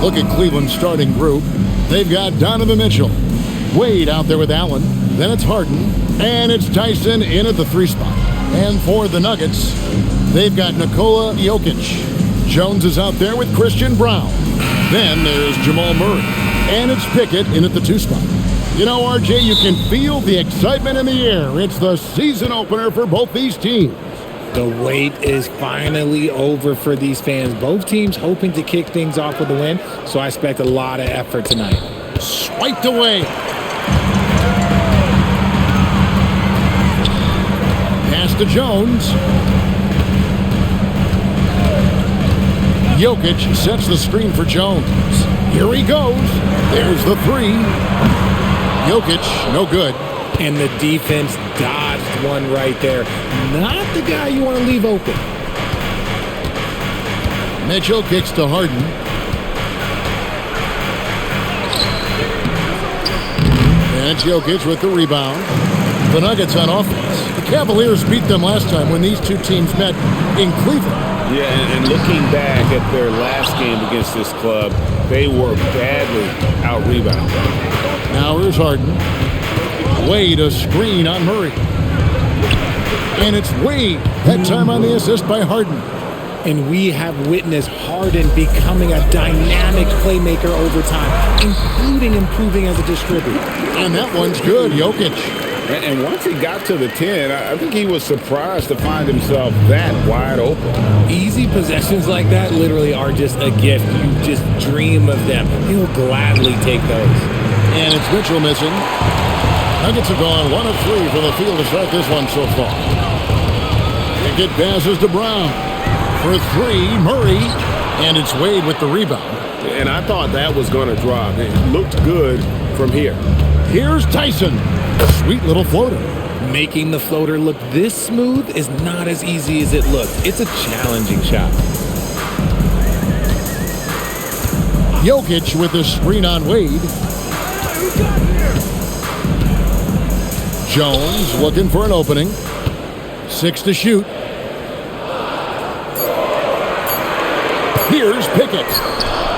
Look at Cleveland's starting group. They've got Donovan Mitchell, Wade out there with Allen. Then it's Harden, and it's Tyson in at the 3 spot. And for the Nuggets, they've got Nikola Jokic. Jones is out there with Christian Brown. Then there's Jamal Murray, and it's Pickett in at the 2 spot. You know, RJ, you can feel the excitement in the air. It's the season opener for both these teams. The wait is finally over for these fans. Both teams hoping to kick things off with a win, so I expect a lot of effort tonight. Swiped away. Pass to Jones. Jokic sets the screen for Jones. Here he goes. There's the 3. Jokic, no good. And the defense dodged one right there. Not the guy you want to leave open. Mitchell kicks to Harden. And Jokic with the rebound. The Nuggets on offense. The Cavaliers beat them last time when these two teams met in Cleveland. Yeah, and looking back at their last game against this club, they were badly out-rebounded. Now here's Harden. Wade a screen on Murray. And it's Wade. That time on the assist by Harden. And we have witnessed Harden becoming a dynamic playmaker over time, including improving as a distributor. And that one's good, Jokic. And once he got to the 10, I think he was surprised to find himself that wide open. Easy possessions like that literally are just a gift. You just dream of them. He'll gladly take those. And it's Mitchell missing. Nuggets have gone 1 of 3 for the field to start this one so far. Pickett passes to Brown. For 3, Murray. And it's Wade with the rebound. And I thought that was going to drop. It looked good from here. Here's Tyson. Sweet little floater. Making the floater look this smooth is not as easy as it looks. It's a challenging shot. Jokic with the screen on Wade. Jones looking for an opening. 6 to shoot. Here's Pickett.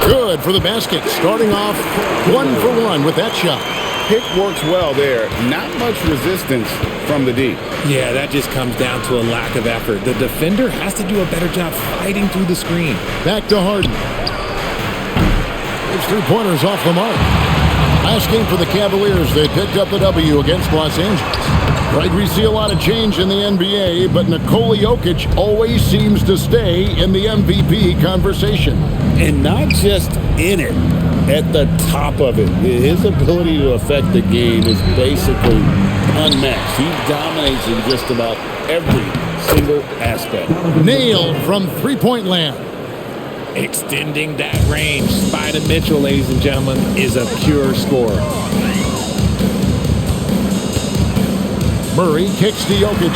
Good for the basket. Starting off 1 for 1 with that shot. Pick works well there. Not much resistance from the D. Yeah, that just comes down to a lack of effort. The defender has to do a better job fighting through the screen. Back to Harden. His 3-pointers off the mark. Last game for the Cavaliers, they picked up the W against Los Angeles. Right, we see a lot of change in the NBA, but Nikola Jokic always seems to stay in the MVP conversation. And not just in it, at the top of it. His ability to affect the game is basically unmatched. He dominates in just about every single aspect. Nailed from 3-point land. Extending that range. Spider Mitchell, ladies and gentlemen, is a pure scorer. Murray kicks to Jokic.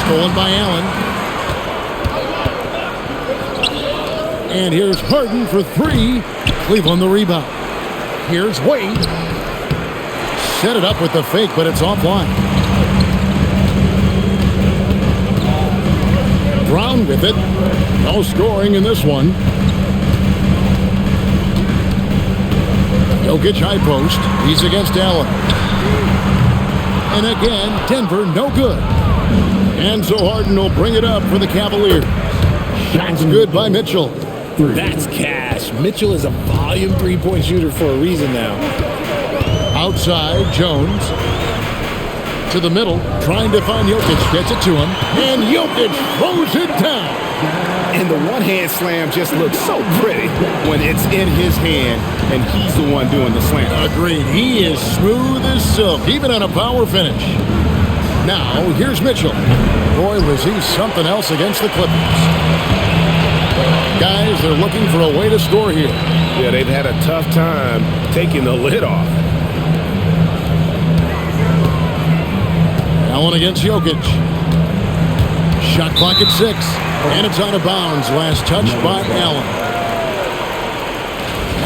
Stolen by Allen. And here's Harden for 3. Cleveland the rebound. Here's Wade. Set it up with the fake, but it's offline. Brown with it. No scoring in this one. Jokic high post. He's against Allen. And again, Denver no good. And so Harden will bring it up for the Cavaliers. Shots good by Mitchell. That's cash. Mitchell is a volume 3-point shooter for a reason now. Outside, Jones. To the middle, trying to find Jokic. Gets it to him. And Jokic throws it down. And the one-hand slam just looks so pretty when it's in his hand and he's the one doing the slam. Agreed. He is smooth as silk, even on a power finish. Now, here's Mitchell. Boy, was he something else against the Clippers. Guys, they're looking for a way to score here. Yeah, they've had a tough time taking the lid off. Allen against Jokic. Shot clock at 6. And it's out of bounds. Last touch by Allen.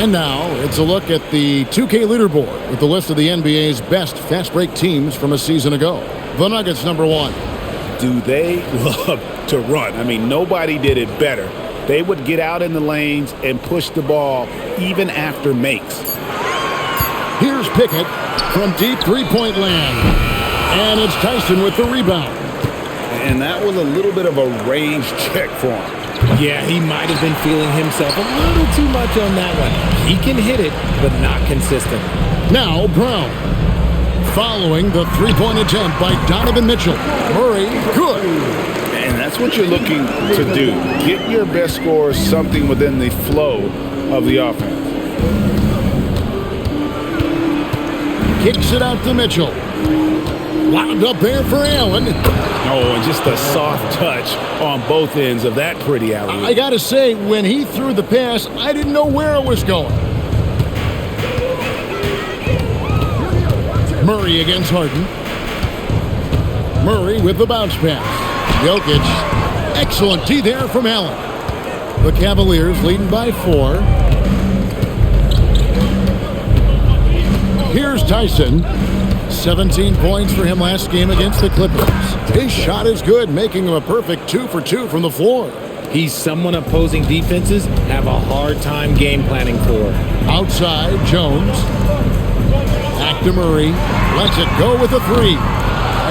And now it's a look at the 2K leaderboard with the list of the NBA's best fast break teams from a season ago. The Nuggets, number 1. Do they love to run? I mean, nobody did it better. They would get out in the lanes and push the ball even after makes. Here's Pickett from deep three-point land. And it's Tyson with the rebound. And that was a little bit of a range check for him. Yeah, he might have been feeling himself a little too much on that one. He can hit it, but not consistent. Now Brown. Following the three-point attempt by Donovan Mitchell. Murray, good. And that's what you're looking to do. Get your best score something within the flow of the offense. Kicks it out to Mitchell. Lobbed up there for Allen. Oh, and just a soft touch on both ends of that pretty alley. I gotta say, when he threw the pass, I didn't know where it was going. Murray against Harden. Murray with the bounce pass. Jokic. Excellent D there from Allen. The Cavaliers leading by 4. Here's Tyson. 17 points for him last game against the Clippers. His shot is good, making him a perfect 2 for 2 from the floor. He's someone opposing defenses have a hard time game planning for. Outside, Jones. Back to Murray. Lets it go with a 3.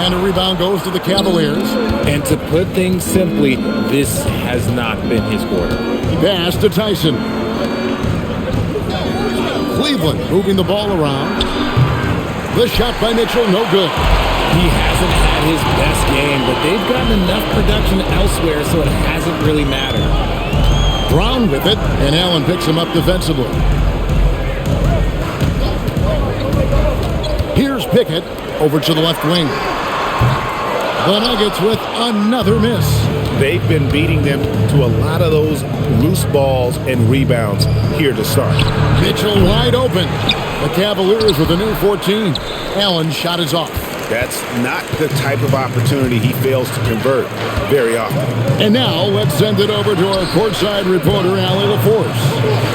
And a rebound goes to the Cavaliers. And to put things simply, this has not been his quarter. Pass to Tyson. Cleveland moving the ball around. The shot by Mitchell, no good. He hasn't had his best game, but they've gotten enough production elsewhere, so it hasn't really mattered. Brown with it, and Allen picks him up defensively. Here's Pickett over to the left wing. The Nuggets with another miss. They've been beating them to a lot of those loose balls and rebounds here to start. Mitchell wide open. The Cavaliers with a new 14. Allen's shot is off. That's not the type of opportunity he fails to convert very often. And now let's send it over to our courtside reporter, Allie LaForce.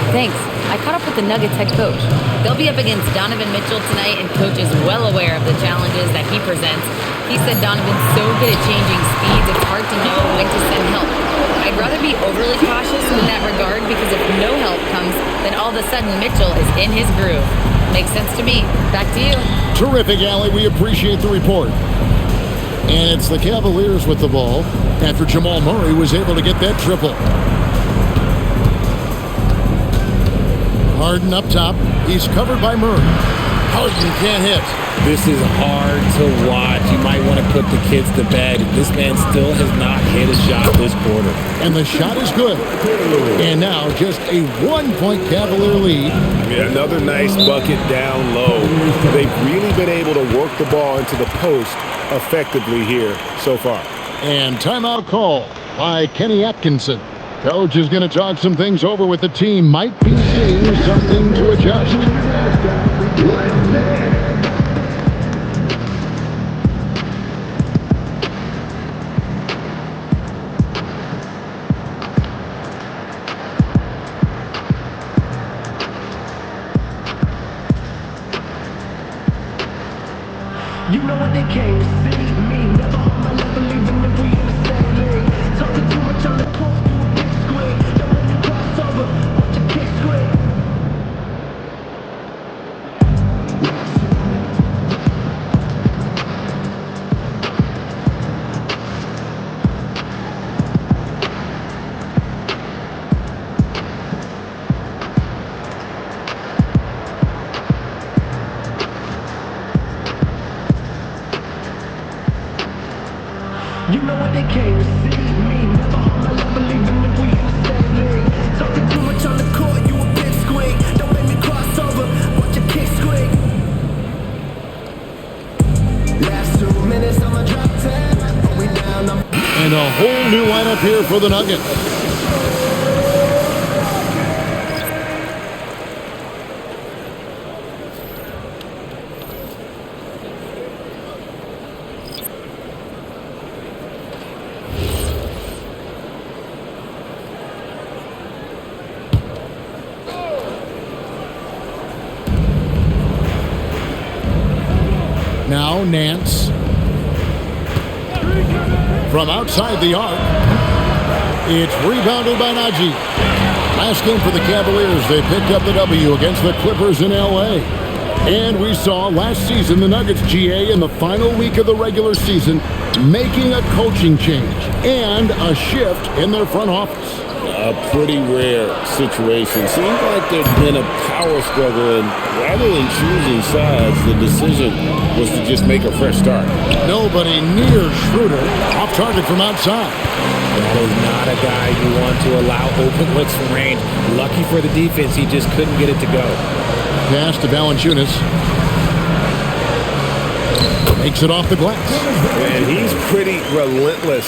Thanks. I caught up with the Nuggets head coach. They'll be up against Donovan Mitchell tonight, and coach is well aware of the challenges that he presents. He said Donovan's so good at changing speeds, it's hard to know when to send help. I'd rather be overly cautious in that regard because if no help comes, then all of a sudden Mitchell is in his groove. Makes sense to me. Back to you. Terrific, Allie. We appreciate the report. And it's the Cavaliers with the ball after Jamal Murray was able to get that triple. Harden up top. He's covered by Murray. Harden can't hit. This is hard to watch. You might want to put the kids to bed. This man still has not hit a shot this quarter. And the shot is good. And now just a 1-point Cavalier lead. Yeah, another nice bucket down low. They've really been able to work the ball into the post effectively here so far. And timeout call by Kenny Atkinson. Coach is going to talk some things over with the team. Might be seeing something to adjust. You know what they came to see me. Never on my level, even if we in the same league. Talking too much on the court, you a big squid. Don't let me cross over, watch your kick squid. You know what they came to see me. Never on my level, even if we in the same league. Talking too much on the court, you a big squid. Don't make me cross over, watch your kick squid. Last 2 minutes, I'ma drop 10. Put me down, And a whole new lineup here for the Nuggets. Nance. From outside the arc, it's rebounded by Najee. Last game for the Cavaliers, they picked up the W against the Clippers in L.A. And we saw last season the Nuggets, GA, in the final week of the regular season, making a coaching change and a shift in their front office. A pretty rare situation. Seems like there's been a power struggle, and rather than choosing sides, the decision was to just make a fresh start. Nobody near Schroeder. Off target from outside. That is not a guy you want to allow open looks from range. Lucky for the defense, he just couldn't get it to go. Pass to Valanciunas. Makes it off the glass. And he's pretty relentless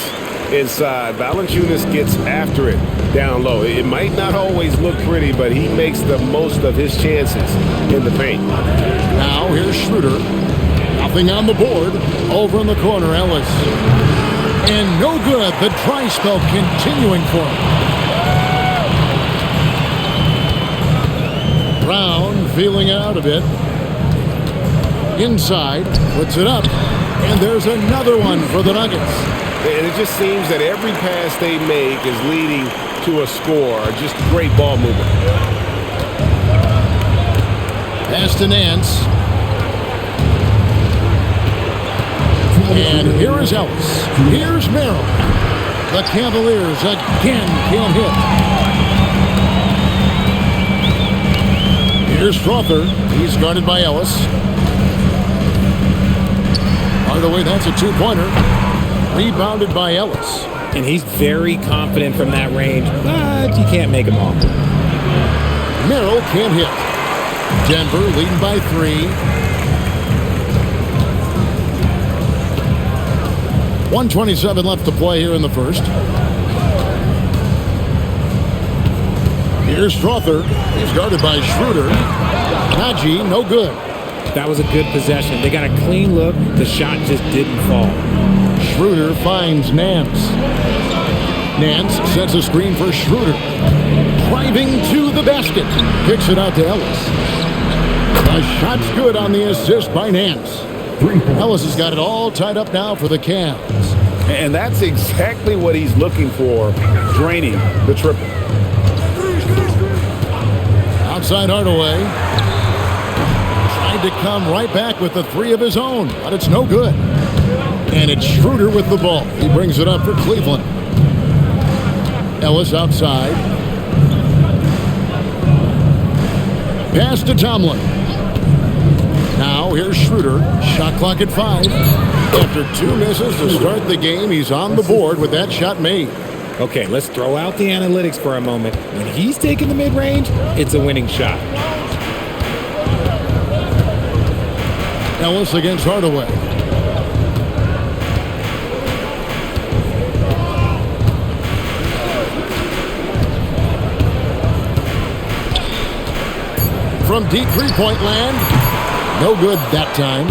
inside. Valanciunas gets after it down low. It might not always look pretty, but he makes the most of his chances in the paint. Now here's Schroeder. Nothing on the board. Over in the corner, Ellis. And no good. The dry spell continuing for him. Brown feeling it out a bit. Inside. Puts it up. And there's another one for the Nuggets. And it just seems that every pass they make is leading to a score. Just great ball movement. Pass to Nance. And here is Ellis. Here's Merrill. The Cavaliers again can't hit. Here's Strother. He's guarded by Ellis. Hardaway, that's a two-pointer. Rebounded by Ellis. And he's very confident from that range, but you can't make him all. Merrill can't hit. Denver leading by 3. 1:27 left to play here in the first. Here's Strother. He's guarded by Schroeder. Najee, no good. That was a good possession. They got a clean look. The shot just didn't fall. Schroeder finds Nance. Nance sets a screen for Schroeder. Driving to the basket. Kicks it out to Ellis. The shot's good on the assist by Nance. Ellis has got it all tied up now for the Cavs. And that's exactly what he's looking for, draining the triple. Outside Hardaway. Tried to come right back with the 3 of his own, but it's no good. And it's Schroeder with the ball. He brings it up for Cleveland. Ellis outside. Pass to Tomlin. Now here's Schroeder. Shot clock at 5. After 2 misses to start the game, he's on the board with that shot made. Okay, let's throw out the analytics for a moment. When he's taking the mid-range, it's a winning shot. Ellis against Hardaway. From deep three-point land. No good that time.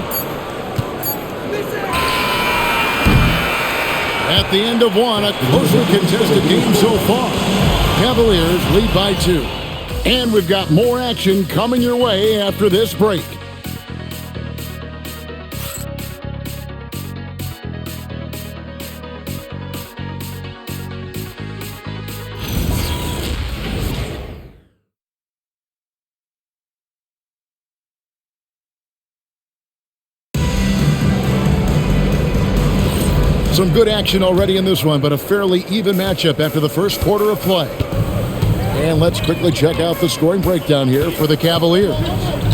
At the end of one, a closely contested game so far. Cavaliers lead by 2. And we've got more action coming your way after this break. Some good action already in this one, but a fairly even matchup after the first quarter of play. And let's quickly check out the scoring breakdown here for the Cavaliers.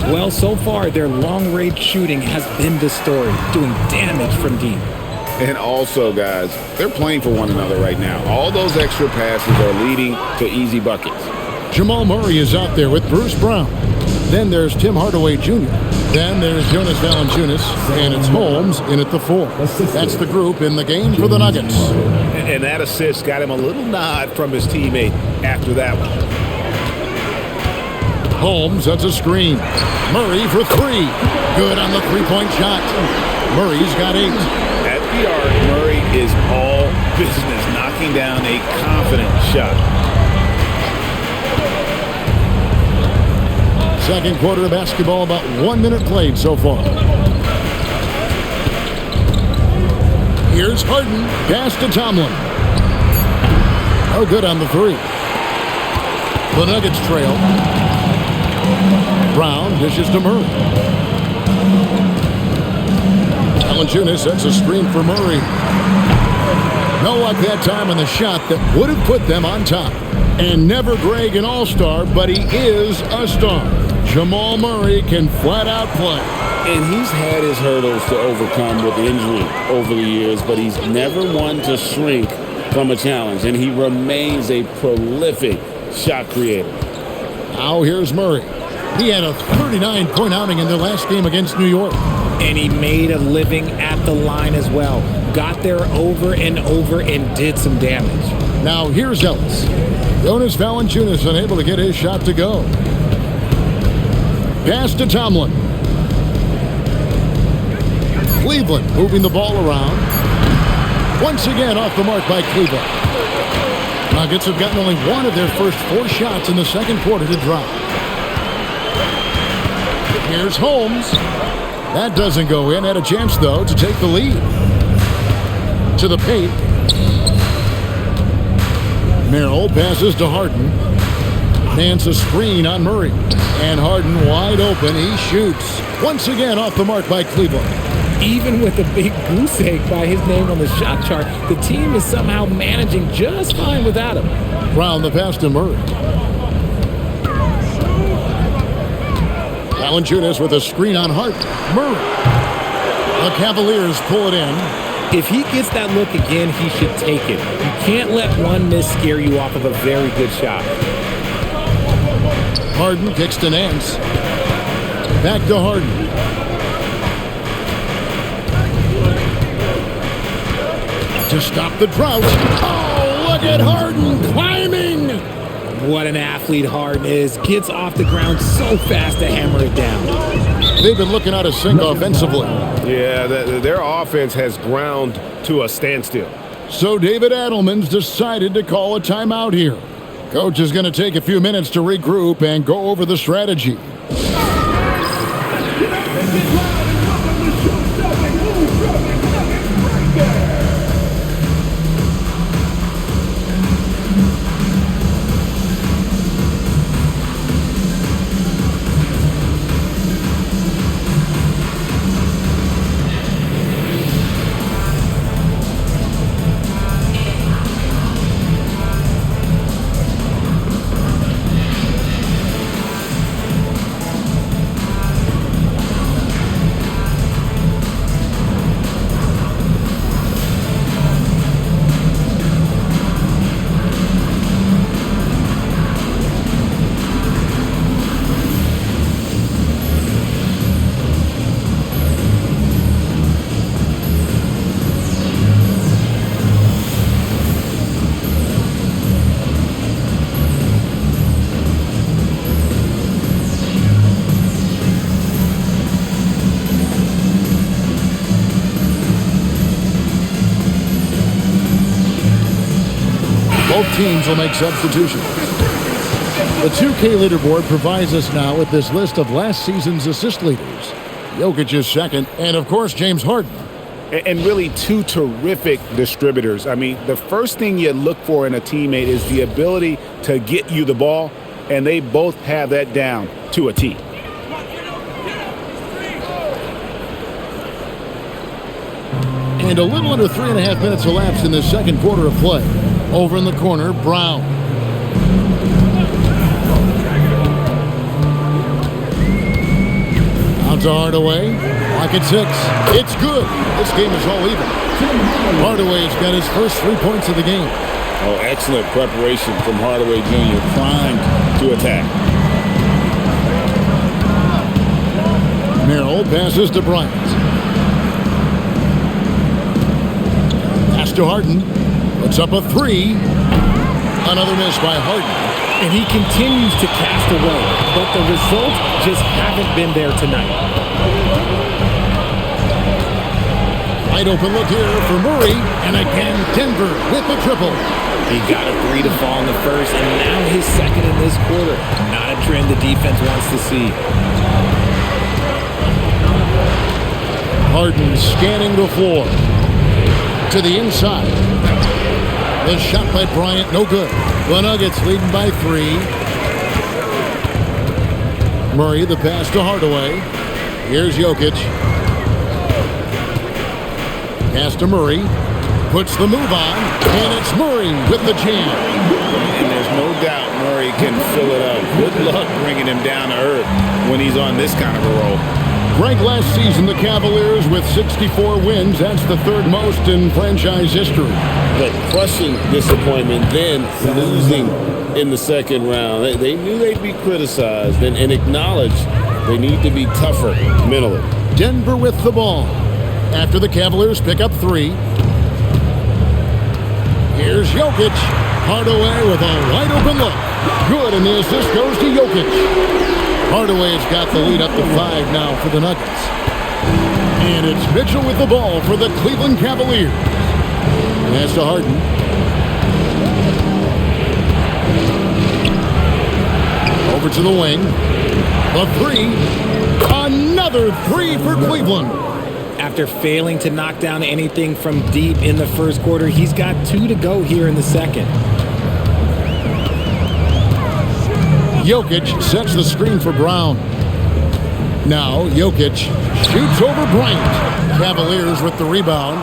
Well, so far, their long-range shooting has been the story, doing damage from deep. And also, guys, they're playing for one another right now. All those extra passes are leading to easy buckets. Jamal Murray is out there with Bruce Brown. Then there's Tim Hardaway Jr. Then there's Jonas Valanciunas, and it's Holmes in at the 4. That's the group in the game for the Nuggets. And that assist got him a little nod from his teammate after that one. Holmes, that's a screen. Murray for 3. Good on the three-point shot. Murray's got 8. At the arc, Murray is all business, knocking down a confident shot. Second quarter of basketball, about 1 minute played so far. Here's Harden. Pass to Tomlin. Oh, good on the three. The Nuggets trail. Brown dishes to Murray. Valanciunas sets a screen for Murray. No luck that time on the shot that would have put them on top. And never Greg an all-star, but he is a star. Jamal Murray can flat out play. And he's had his hurdles to overcome with injury over the years, but he's never one to shrink from a challenge, and he remains a prolific shot creator. Now here's Murray. He had a 39-point outing in their last game against New York. And he made a living at the line as well. Got there over and over and did some damage. Now here's Ellis. Jonas Valanciunas unable to get his shot to go. Pass to Tomlin. Cleveland moving the ball around. Once again off the mark by Cleveland. Nuggets have gotten only one of their first 4 shots in the second quarter to drop. Here's Holmes. That doesn't go in. Had a chance, though, to take the lead. To the paint. Merrill passes to Harden. Nance a screen on Murray. And Harden wide open. He shoots. Once again off the mark by Cleveland. Even with a big goose egg by his name on the shot chart, the team is somehow managing just fine without him. Brown the pass to Murray. Valanciunas with a screen on Harden. Murray. The Cavaliers pull it in. If he gets that look again, he should take it. You can't let one miss scare you off of a very good shot. Harden kicks to Nance. Back to Harden. To stop the drought. Oh, look at Harden climbing. What an athlete Harden is. Gets off the ground so fast to hammer it down. They've been looking out of sync offensively. Yeah, their offense has ground to a standstill. So David Adelman's decided to call a timeout here. Coach is going to take a few minutes to regroup and go over the strategy. Both teams will make substitutions. The 2K leaderboard provides us now with this list of last season's assist leaders. Jokic is second, and of course, James Harden. And really 2 terrific distributors. I mean, the first thing you look for in a teammate is the ability to get you the ball, and they both have that down to a T. And a little under 3.5 minutes elapsed in the second quarter of play. Over in the corner, Brown. Out to Hardaway. Lock at 6. It's good. This game is all even. Hardaway's got his first 3 points of the game. Oh, excellent preparation from Hardaway Jr. Primed to attack. Merrill passes to Bryant. Pass to Harden. Puts up a 3. Another miss by Harden. And he continues to cast away, but the results just haven't been there tonight. Wide open look here for Murray. And again, Denver with the triple. He got a 3 to fall in the first, and now his second in this quarter. Not a trend the defense wants to see. Harden scanning the floor. to the inside. The shot by Bryant, no good. The Nuggets leading by 3. Murray, the pass to Hardaway. Here's Jokic. Pass to Murray. Puts the move on, and it's Murray with the jam. And there's no doubt Murray can fill it up. Good luck bringing him down to earth when he's on this kind of a roll. Ranked last season, the Cavaliers with 64 wins. That's the 3rd most in franchise history. But crushing disappointment, then losing in the second round. They knew they'd be criticized and acknowledged they need to be tougher mentally. Denver with the ball. After the Cavaliers pick up 3. Here's Jokic. Hardaway with a wide open look. Good, and the assist goes to Jokic. Hardaway's got the lead up to 5 now for the Nuggets. And it's Mitchell with the ball for the Cleveland Cavaliers. Pass to Harden. Over to the wing. The 3. Another 3 for Cleveland. After failing to knock down anything from deep in the first quarter, he's got 2 to go here in the second. Jokic sets the screen for Brown. Now Jokic shoots over Bryant. Cavaliers with the rebound.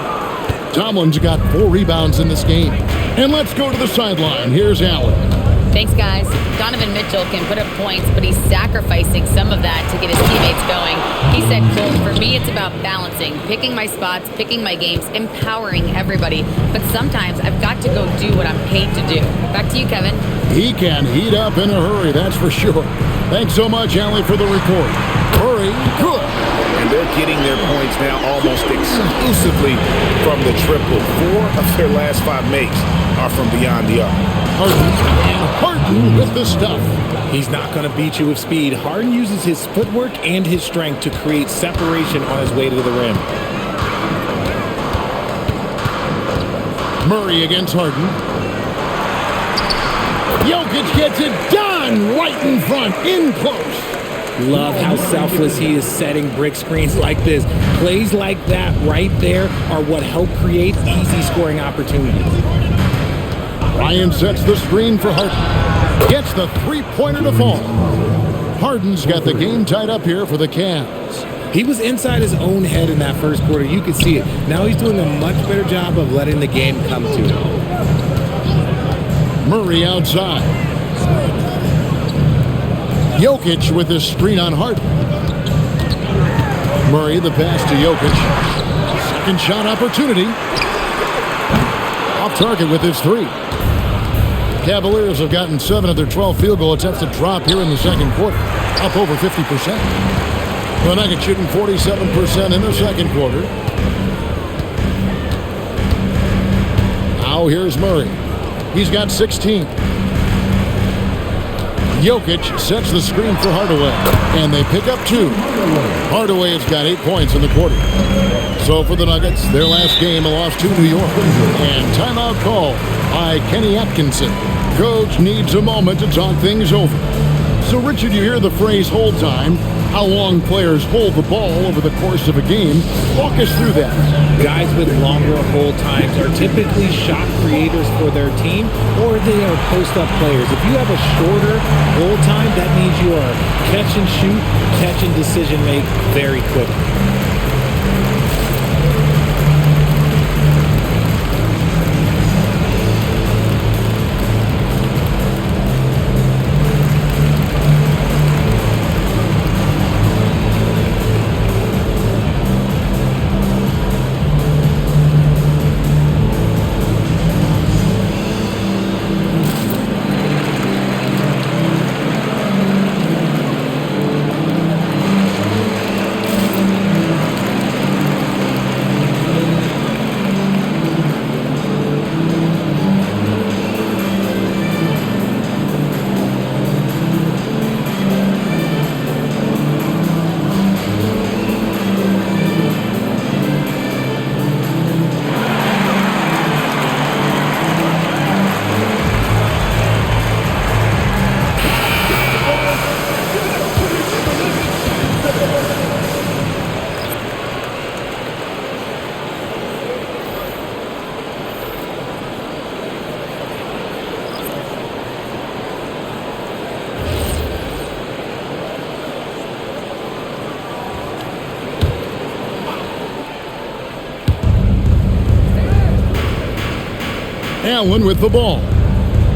Tomlin's got 4 rebounds in this game. And let's go to the sideline. Here's Allen. Thanks, guys. Donovan Mitchell can put up points, but he's sacrificing some of that to get his teammates going. He said, "Quote, for me, it's about balancing, picking my spots, picking my games, empowering everybody. But sometimes I've got to go do what I'm paid to do." Back to you, Kevin. He can heat up in a hurry, that's for sure. Thanks so much, Allie, for the report. Hurry, good. And they're getting their points now almost exclusively from the triple. 4 of their last 5 makes are from beyond the arc. Harden with the stuff. He's not going to beat you with speed. Harden uses his footwork and his strength to create separation on his way to the rim. Murray against Harden. Jokic gets it done right in front, in close. Love how selfless he is setting brick screens like this. Plays like that right there are what help create easy scoring opportunities. Ryan sets the screen for Harden. Gets the 3-pointer to fall. Harden's got the game tied up here for the Cavs. He was inside his own head in that first quarter. You could see it. Now he's doing a much better job of letting the game come to him. Murray outside. Jokic with his screen on Harden. Murray, the pass to Jokic. Second shot opportunity. Off target with his 3. Cavaliers have gotten 7 of their 12 field goal attempts to drop here in the second quarter. Up over 50%. The Nuggets shooting 47% in the second quarter. Now here's Murray. He's got 16. Jokic sets the screen for Hardaway, and they pick up 2. Hardaway has got 8 points in the quarter. So for the Nuggets, their last game, a loss to New York. And timeout call by Kenny Atkinson. Coach needs a moment to talk things over. So, Richard, you hear the phrase hold time. How long players hold the ball over the course of a game. Walk us through that. Guys with longer hold times are typically shot creators for their team, or they are post-up players. If you have a shorter hold time, that means you are catch and shoot, catch and decision make very quickly. Allen with the ball.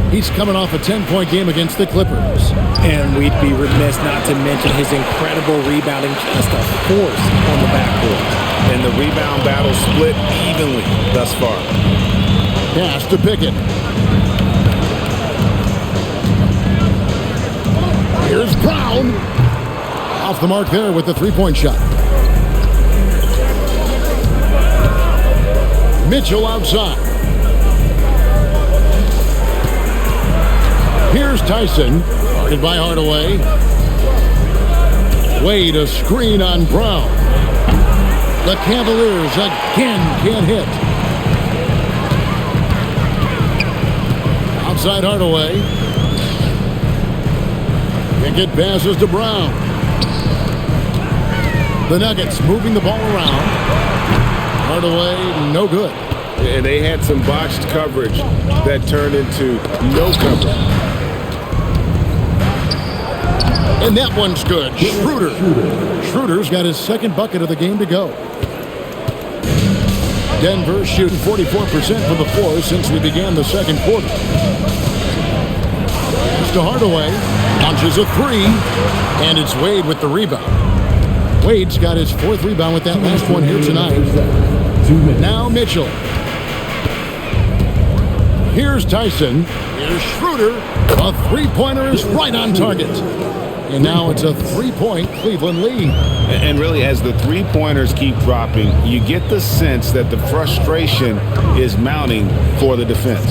He's coming off a 10-point game against the Clippers. And we'd be remiss not to mention his incredible rebounding, just a force on the backboard. And the rebound battle split evenly thus far. Pass to Pickett. Here's Brown. Off the mark there with the three-point shot. Mitchell outside. Here's Tyson. Guarded by Hardaway. Wade, a screen on Brown. The Cavaliers again can't hit. Outside Hardaway. Pickett passes to Brown. The Nuggets moving the ball around. Hardaway, no good. And they had some botched coverage that turned into no coverage. And that one's good. Schroeder. Schroeder's got his second bucket of the game to go. Denver shooting 44% from the floor since we began the second quarter. Pass to Hardaway. Launches a three. And it's Wade with the rebound. Wade's got his fourth rebound with that last one here tonight. Now Mitchell. Here's Tyson. Here's Schroeder. A three-pointer is right on target. And now it's a three-point Cleveland lead. And really, as the three-pointers keep dropping, you get the sense that the frustration is mounting for the defense.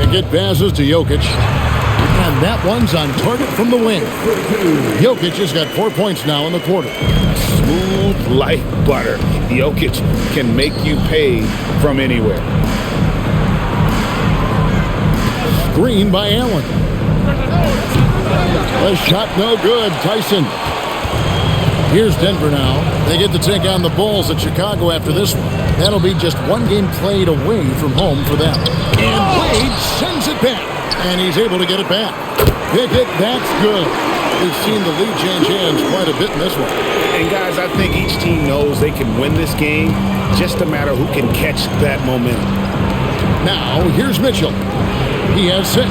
Pickett passes to Jokic. And that one's on target from the wing. Jokic has got 4 points now in the quarter. Smooth like butter. Jokic can make you pay from anywhere. Screen by Allen. The shot no good. Tyson. Here's Denver now. They get to take on the Bulls at Chicago after this one. That'll be just one game played away from home for them. And Wade sends it back. And he's able to get it back. Pickett, that's good. We've seen the lead change hands quite a bit in this one. And guys, I think each team knows they can win this game. Just a matter who can catch that momentum. Now, here's Mitchell. He has 6.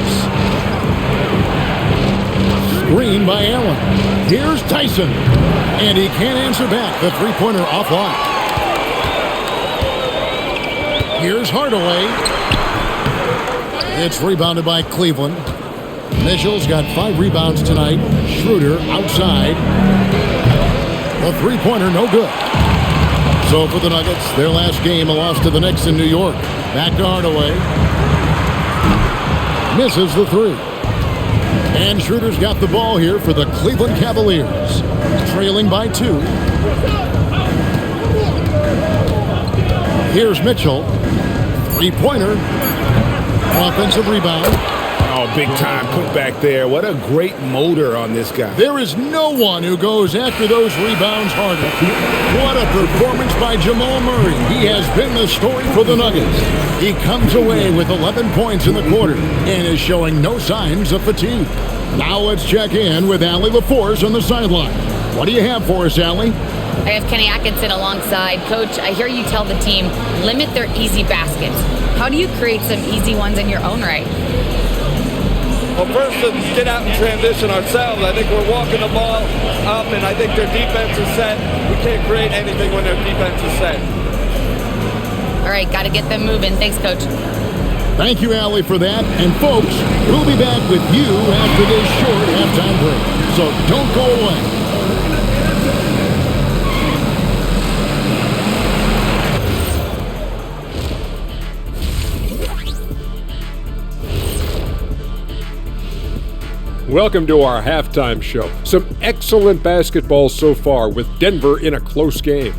Screen by Allen. Here's Tyson. And he can't answer back. The three-pointer offline. Here's Hardaway. It's rebounded by Cleveland. Mitchell's got 5 rebounds tonight. Schroeder outside. The three-pointer no good. So for the Nuggets, their last game, a loss to the Knicks in New York. Back to Hardaway. Misses the three. And Schroeder's got the ball here for the Cleveland Cavaliers. Trailing by 2. Here's Mitchell. Three-pointer. Offensive rebound. Oh, big time put back there. What a great motor on this guy. There is no one who goes after those rebounds harder. What a performance by Jamal Murray. He has been the story for the Nuggets. He comes away with 11 points in the quarter and is showing no signs of fatigue. Now let's check in with Allie LaForce on the sideline. What do you have for us, Allie? I have Kenny Atkinson alongside. Coach, I hear you tell the team, limit their easy baskets. How do you create some easy ones in your own right? Well, first, let's get out and transition ourselves. I think we're walking the ball up, and I think their defense is set. We can't create anything when their defense is set. All right, got to get them moving. Thanks, Coach. Thank you, Allie, for that. And, folks, we'll be back with you after this short halftime break. So don't go away. Welcome to our halftime show. Some excellent basketball so far with Denver in a close game.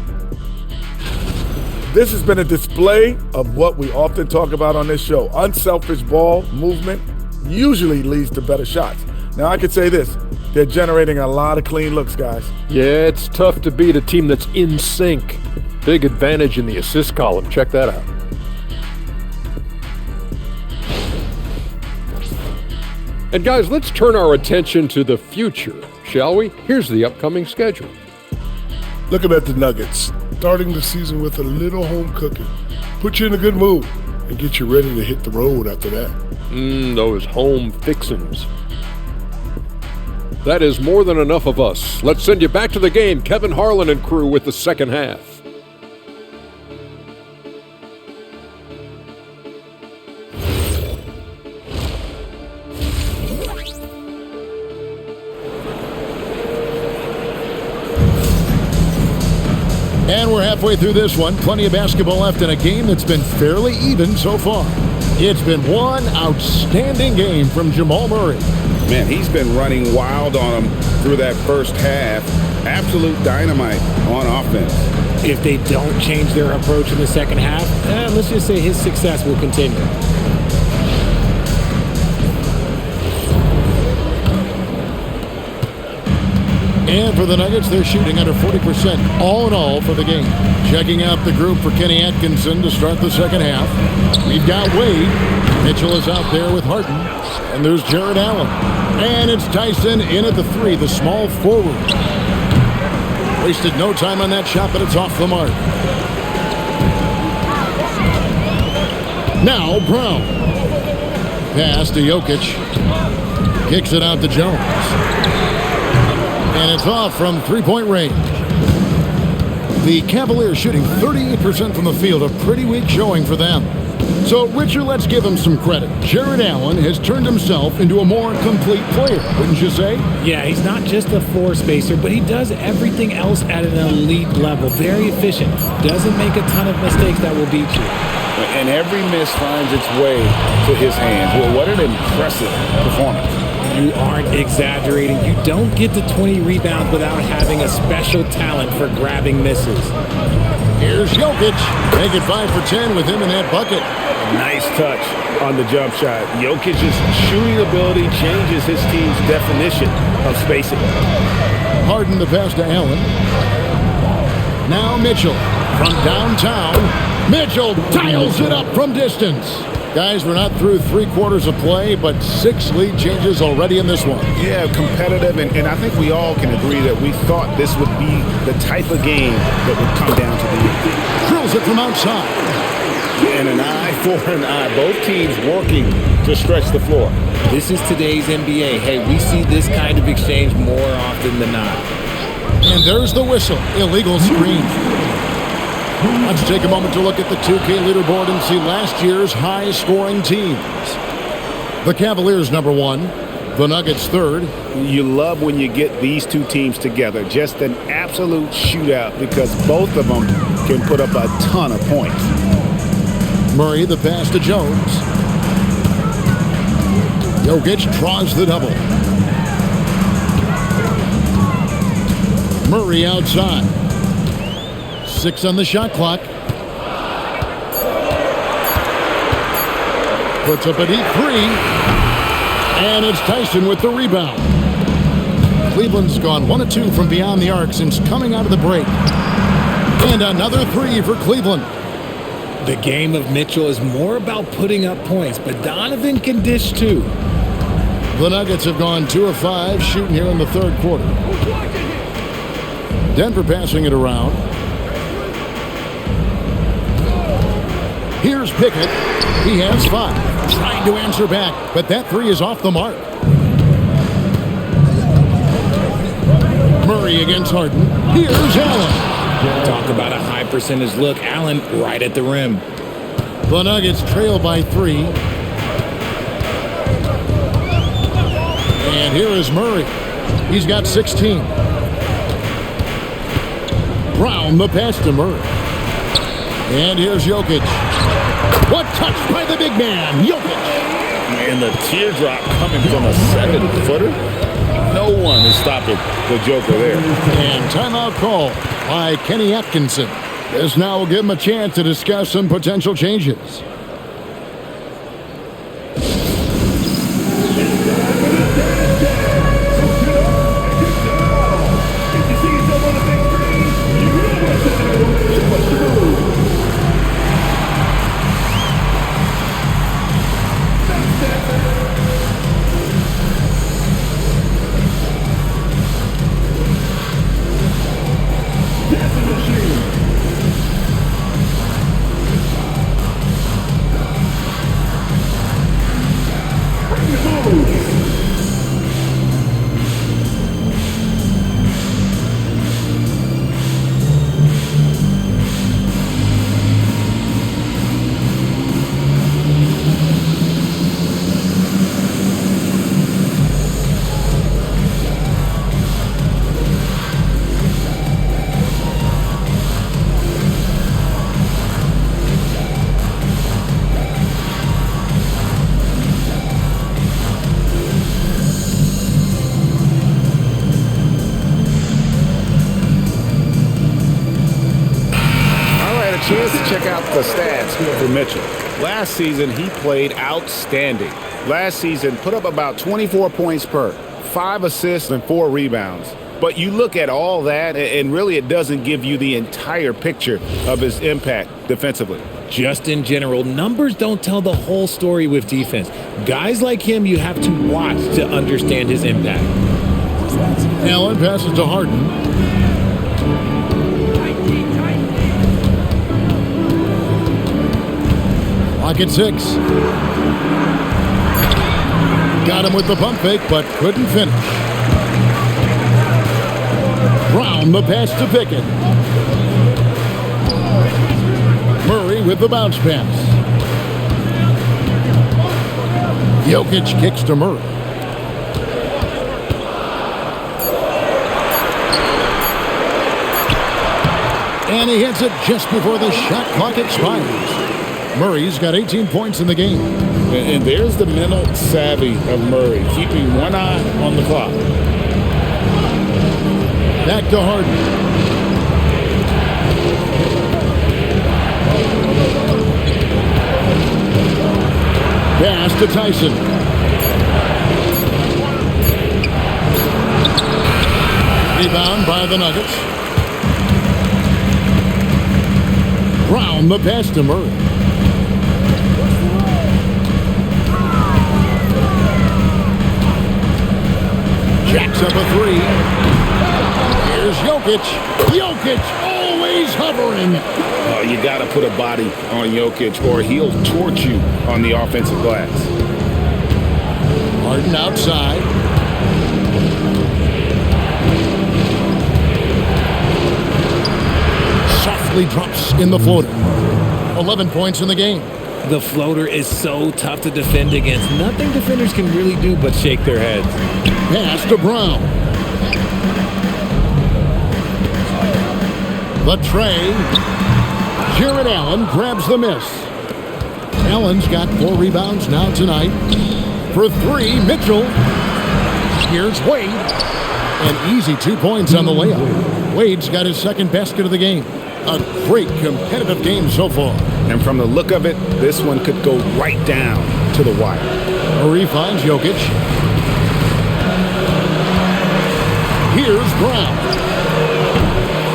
This has been a display of what we often talk about on this show. Unselfish ball movement usually leads to better shots. Now, I could say this. They're generating a lot of clean looks, guys. Yeah, it's tough to beat a team that's in sync. Big advantage in the assist column. Check that out. And guys, let's turn our attention to the future, shall we? Here's the upcoming schedule. Looking at the Nuggets, starting the season with a little home cooking. Put you in a good mood. and get you ready to hit the road after that. Those home fixins'. That is more than enough of us. Let's send you back to the game. Kevin Harlan and crew with the second half. And we're halfway through this one. Plenty of basketball left in a game that's been fairly even so far. It's been one outstanding game from Jamal Murray. Man, he's been running wild on them through that first half. Absolute dynamite on offense. If they don't change their approach in the second half, let's just say his success will continue. And for the Nuggets, they're shooting under 40% all in all for the game. Checking out the group for Kenny Atkinson to start the second half. We've got Wade. Mitchell is out there with Harden. And there's Jared Allen. And it's Tyson in at the three, the small forward. Wasted no time on that shot, but it's off the mark. Now Brown. Pass to Jokic. Kicks it out to Jones. And it's off from three-point range. The Cavaliers shooting 38% from the field, a pretty weak showing for them. So, Richard, let's give him some credit. Jared Allen has turned himself into a more complete player, wouldn't you say? Yeah, he's not just a floor spacer, but he does everything else at an elite level. Very efficient. Doesn't make a ton of mistakes that will beat you. And every miss finds its way to his hands. Well, what an impressive performance. You aren't exaggerating. You don't get to 20 rebounds without having a special talent for grabbing misses. Here's Jokic. Make it 5 for 10 with him in that bucket. Nice touch on the jump shot. Jokic's shooting ability changes his team's definition of spacing. Harden the pass to Allen. Now Mitchell from downtown. Mitchell dials it up from distance. Guys, we're not through 3/4 of play, but 6 lead changes already in this one. Yeah, competitive, and I think we all can agree that we thought this would be the type of game that would come down to the end. Drills it from outside. And an eye for an eye. Both teams working to stretch the floor. This is today's NBA. Hey, we see this kind of exchange more often than not. And there's the whistle. Illegal screen. Let's take a moment to look at the 2K leaderboard and see last year's high-scoring teams. The Cavaliers, number 1. The Nuggets, 3rd. You love when you get these two teams together. Just an absolute shootout because both of them can put up a ton of points. Murray, the pass to Jones. Jokic draws the double. Murray outside. 6 on the shot clock. Puts up a deep 3. And it's Tyson with the rebound. Cleveland's gone 1 of 2 from beyond the arc since coming out of the break. And another 3 for Cleveland. The game of Mitchell is more about putting up points, but Donovan can dish too. The Nuggets have gone 2 of 5 shooting here in the 3rd quarter. Denver passing it around. Here's Pickett. He has 5. Trying to answer back, but that 3 is off the mark. Murray against Harden. Here's Allen. Talk about a high percentage look. Allen right at the rim. The Nuggets trail by 3. And here is Murray. He's got 16. Brown the pass to Murray. And here's Jokic. What touch by the big man, Jokic. And the teardrop coming from a 7-footer. No one is stopping the Joker there. And timeout call by Kenny Atkinson. This now will give him a chance to discuss some potential changes. the stats for Mitchell. Last season, he played outstanding. Last season, put up about 24 points per, 5 assists and 4 rebounds. But you look at all that, and really it doesn't give you the entire picture of his impact defensively. Just in general, numbers don't tell the whole story with defense. Guys like him, you have to watch to understand his impact. Allen passes to Harden. Clock at 6. Got him with the pump fake, but couldn't finish. Brown the pass to Pickett. Murray with the bounce pass. Jokic kicks to Murray. And he hits it just before the shot clock expires. Murray's got 18 points in the game. And there's the mental savvy of Murray, keeping one eye on the clock. Back to Harden. Pass to Tyson. Rebound by the Nuggets. Brown the pass to Murray. Jacks up a 3. Here's Jokic. Jokic always hovering. You got to put a body on Jokic or he'll torch you on the offensive glass. Harden outside. Softly drops in the floater. 11 points in the game. The floater is so tough to defend against. Nothing defenders can really do but shake their heads. Pass to Brown. The tray. Jared Allen grabs the miss. Allen's got 4 rebounds now tonight. For 3, Mitchell. Here's Wade. An easy 2 points on the layup. Wade's got his second basket of the game. A great competitive game so far. And from the look of it, this one could go right down to the wire. Murray finds Jokic. Here's Brown.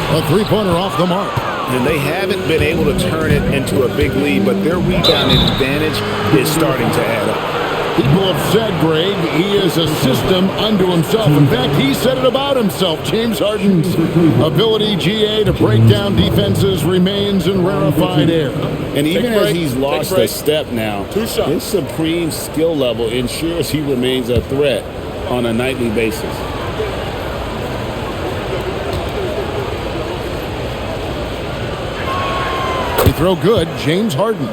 A 3-pointer off the mark. And they haven't been able to turn it into a big lead, but their rebounding advantage is starting to add up. People have said, Greg, he is a system unto himself. In fact, he said it about himself. James Harden's ability, GA, to break down defenses remains in rarefied air. And even as he's lost a step now, his supreme skill level ensures he remains a threat on a nightly basis. They throw good, James Harden.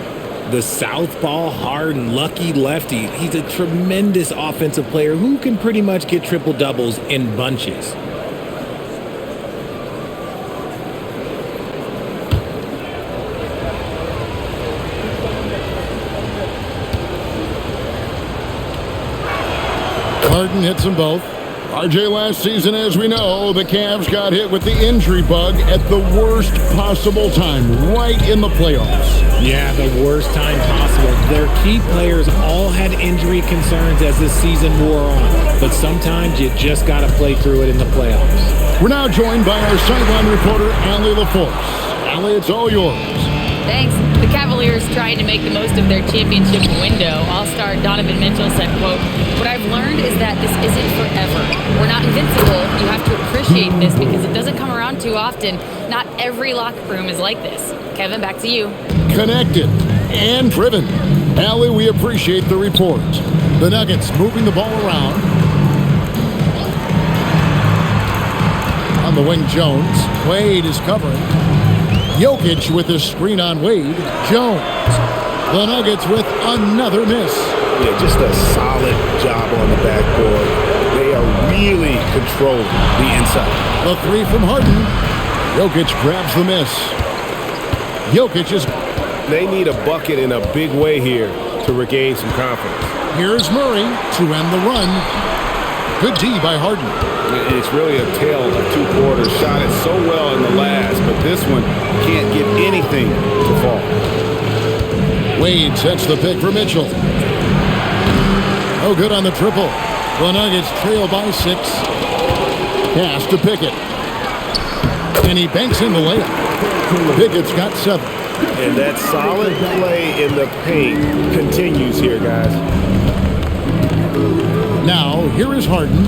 The southpaw Harden, lucky lefty. He's a tremendous offensive player who can pretty much get triple-doubles in bunches. Harden hits them both. RJ, last season, as we know, the Cavs got hit with the injury bug at the worst possible time, right in the playoffs. Yeah, the worst time possible. Their key players all had injury concerns as the season wore on, but sometimes you just got to play through it in the playoffs. We're now joined by our sideline reporter, Allie LaForce. Allie, it's all yours. Thanks. The Cavaliers tried to make the most of their championship window. All-star Donovan Mitchell said, quote, "What I've learned is that this isn't forever. We're not invincible. You have to appreciate this because it doesn't come around too often. Not every locker room is like this." Kevin, back to you. Connected and driven. Allie, we appreciate the report. The Nuggets moving the ball around. On the wing, Jones. Wade is covering. Jokic with his screen on Wade. Jones. The Nuggets with another miss. Yeah, just a solid job on the backboard. They are really controlling the inside. The 3 from Harden. Jokic grabs the miss. Jokic is... They need a bucket in a big way here to regain some confidence. Here's Murray to end the run. Good D by Harden. It's really a tale of two quarters. Shot it so well in the last, but this one can't get anything to fall. Wade sets the pick for Mitchell. No good on the triple. The Nuggets trail by 6. Pass to Pickett. And he banks in the layup. Pickett's got 7. And that solid play in the paint continues here, guys. Now, here is Harden.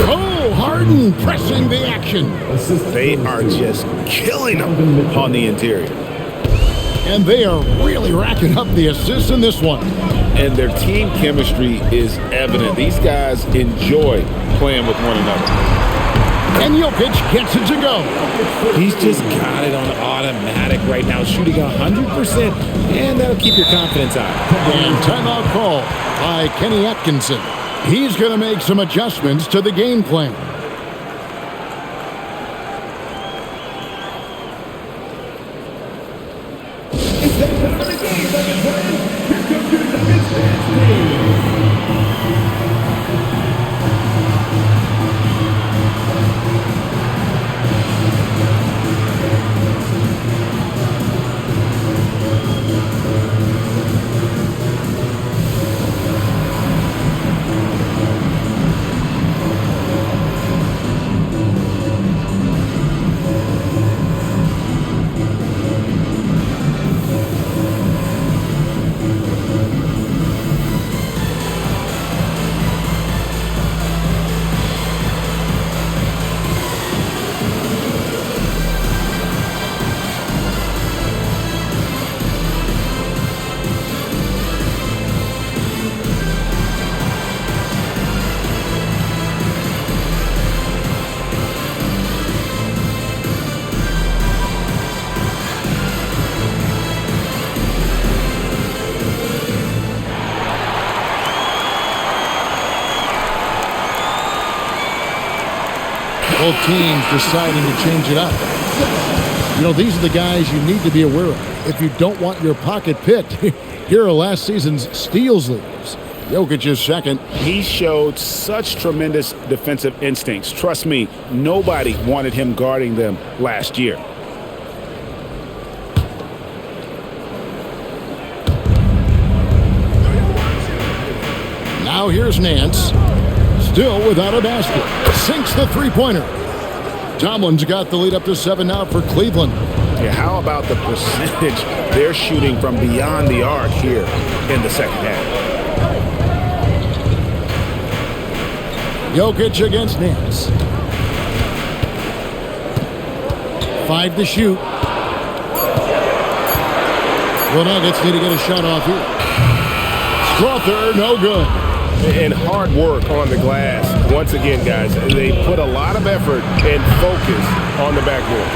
Oh, Harden pressing the action. They are just killing them on the interior. And they are really racking up the assists in this one. And their team chemistry is evident. These guys enjoy playing with one another. And Jokic gets it to go. He's just got it on automatic right now, shooting 100%, and that'll keep your confidence high. And timeout call by Kenny Atkinson. He's going to make some adjustments to the game plan. Both teams deciding to change it up. You know, these are the guys you need to be aware of if you don't want your pocket picked. Here are last season's steals leaders. Jokic is second. He showed such tremendous defensive instincts. Trust me, nobody wanted him guarding them last year. Now here's Nance. Still without a basket. Sinks the three-pointer. Tomlin's got the lead up to 7 now for Cleveland. Yeah, how about the percentage they're shooting from beyond the arc here in the second half? Jokic against Nance. 5 to shoot. The Nuggets need to get a shot off here. Strother, no good. And hard work on the glass. Once again, guys, they put a lot of effort and focus on the backboard.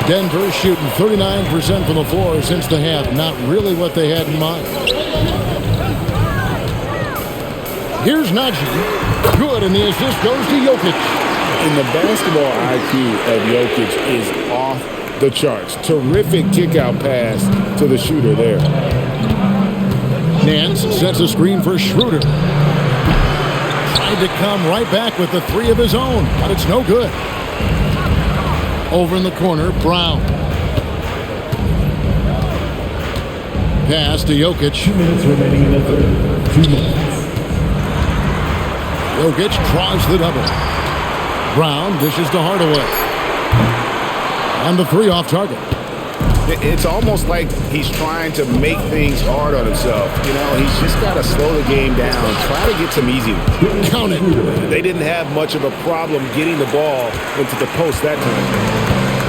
Denver shooting 39% from the floor since the half. Not really what they had in mind. Here's Najee. Good, and the assist goes to Jokic. And the basketball IQ of Jokic is off the charts. Terrific kick-out pass to the shooter there. Nance sets a screen for Schroeder. Tried to come right back with the 3 of his own, but it's no good. Over in the corner, Brown. Pass to Jokic. 2 minutes remaining in the third. 2 minutes. Jokic draws the double. Brown dishes to Hardaway. And the 3 off target. It's almost like he's trying to make things hard on himself. You know, he's just got to slow the game down, try to get some easy ones. Count it. They didn't have much of a problem getting the ball into the post that time.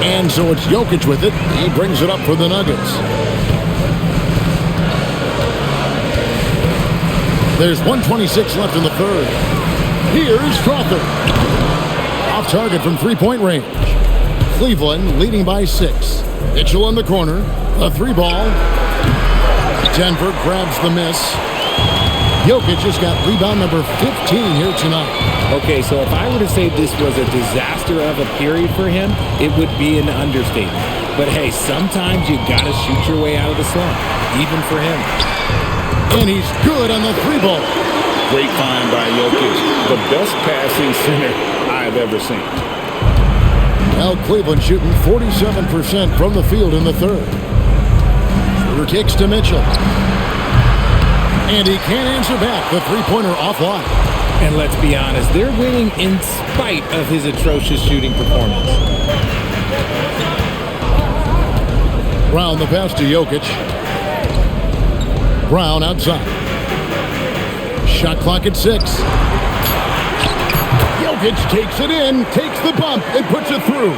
And so it's Jokic with it. He brings it up for the Nuggets. There's 1:26 left in the third. Here's Crawford. Off target from three-point range. Cleveland leading by 6. Mitchell in the corner. A 3-ball. Denver grabs the miss. Jokic just got rebound number 15 here tonight. Okay, so if I were to say this was a disaster of a period for him, it would be an understatement. But hey, sometimes you got to shoot your way out of the slump, even for him. And he's good on the 3-ball. Great find by Jokic. The best passing center I've ever seen. Now Cleveland shooting 47% from the field in the third. Schroeder kicks to Mitchell. And he can't answer back. The three-pointer offline. And let's be honest, they're winning in spite of his atrocious shooting performance. Brown the pass to Jokic. Brown outside. Shot clock at 6. Jokic takes it in, takes the bump, and puts it through.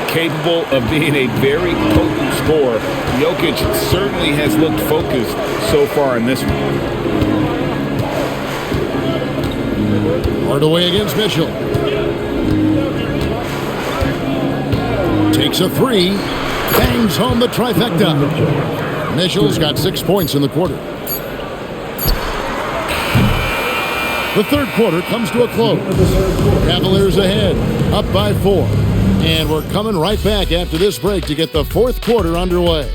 Capable of being a very potent scorer. Jokic certainly has looked focused so far in this one. Hardaway against Mitchell. Takes a 3. Bangs home the trifecta. Mitchell's got 6 points in the quarter. The third quarter comes to a close. Cavaliers ahead, up by 4. And we're coming right back after this break to get the fourth quarter underway.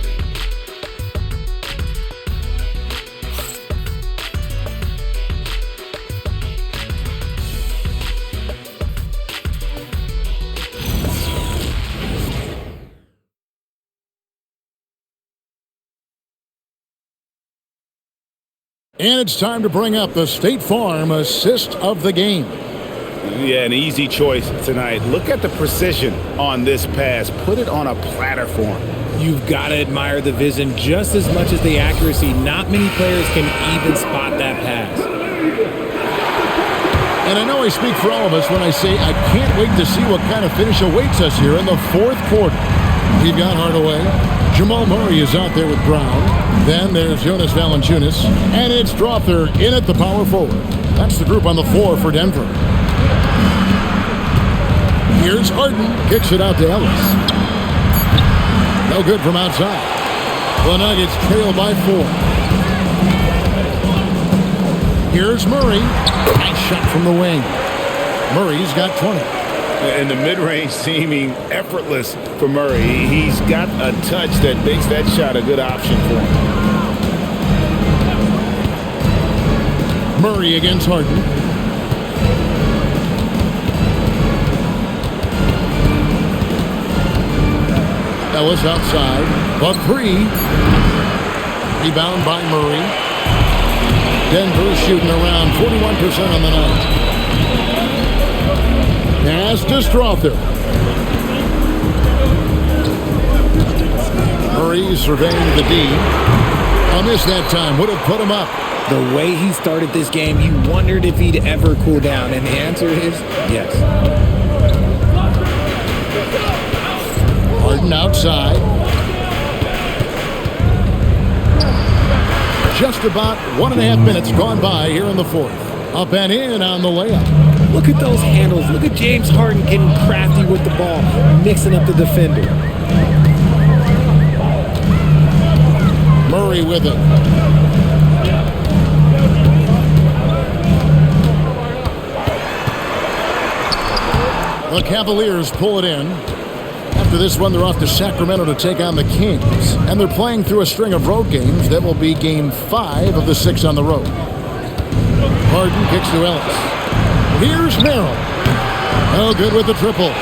And it's time to bring up the State Farm assist of the game. Yeah, an easy choice tonight. Look at the precision on this pass. Put it on a platter for him. You've got to admire the vision just as much as the accuracy. Not many players can even spot that pass. And I know I speak for all of us when I say I can't wait to see what kind of finish awaits us here in the fourth quarter. We've got Hardaway. Jamal Murray is out there with Brown. Then there's Jonas Valanciunas. And it's Strawther in at the power forward. That's the group on the floor for Denver. Here's Harden. Kicks it out to Ellis. No good from outside. The Nuggets trail by 4. Here's Murray. Nice shot from the wing. Murray's got 20. And the mid-range seeming effortless for Murray. He's got a touch that makes that shot a good option for him. Murray against Harden. Ellis outside. The 3. Rebound by Murray. Denver shooting around 41% on the night. Pass to Strawther. Murray surveying the D. A miss that time. Would have put him up. The way he started this game, you wondered if he'd ever cool down. And the answer is yes. Harden outside. Just about 1.5 minutes gone by here in the fourth. Up and in on the layup. Look at those handles. Look at James Harden getting crafty with the ball, mixing up the defender. Murray with it. The Cavaliers pull it in. After this one, they're off to Sacramento to take on the Kings. And they're playing through a string of road games. That will be game 5 of the 6 on the road. Harden kicks to Ellis. Here's Merrill. No good with the triple.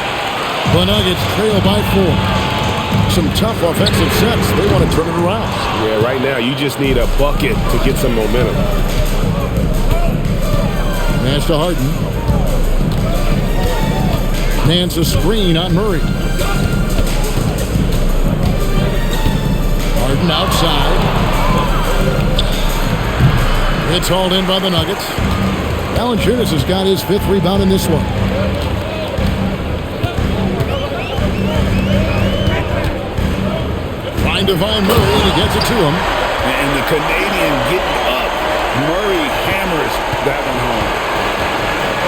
The Nuggets trail by 4. Some tough offensive sets. They want to turn it around. Yeah, right now you just need a bucket to get some momentum. Pass to Harden. Man's a screen on Murray. Harden outside. It's hauled in by the Nuggets. Valanciunas has got his 5th rebound in this one. Trying to find Murray, and he gets it to him. And the Canadian getting up. Murray hammers that one home.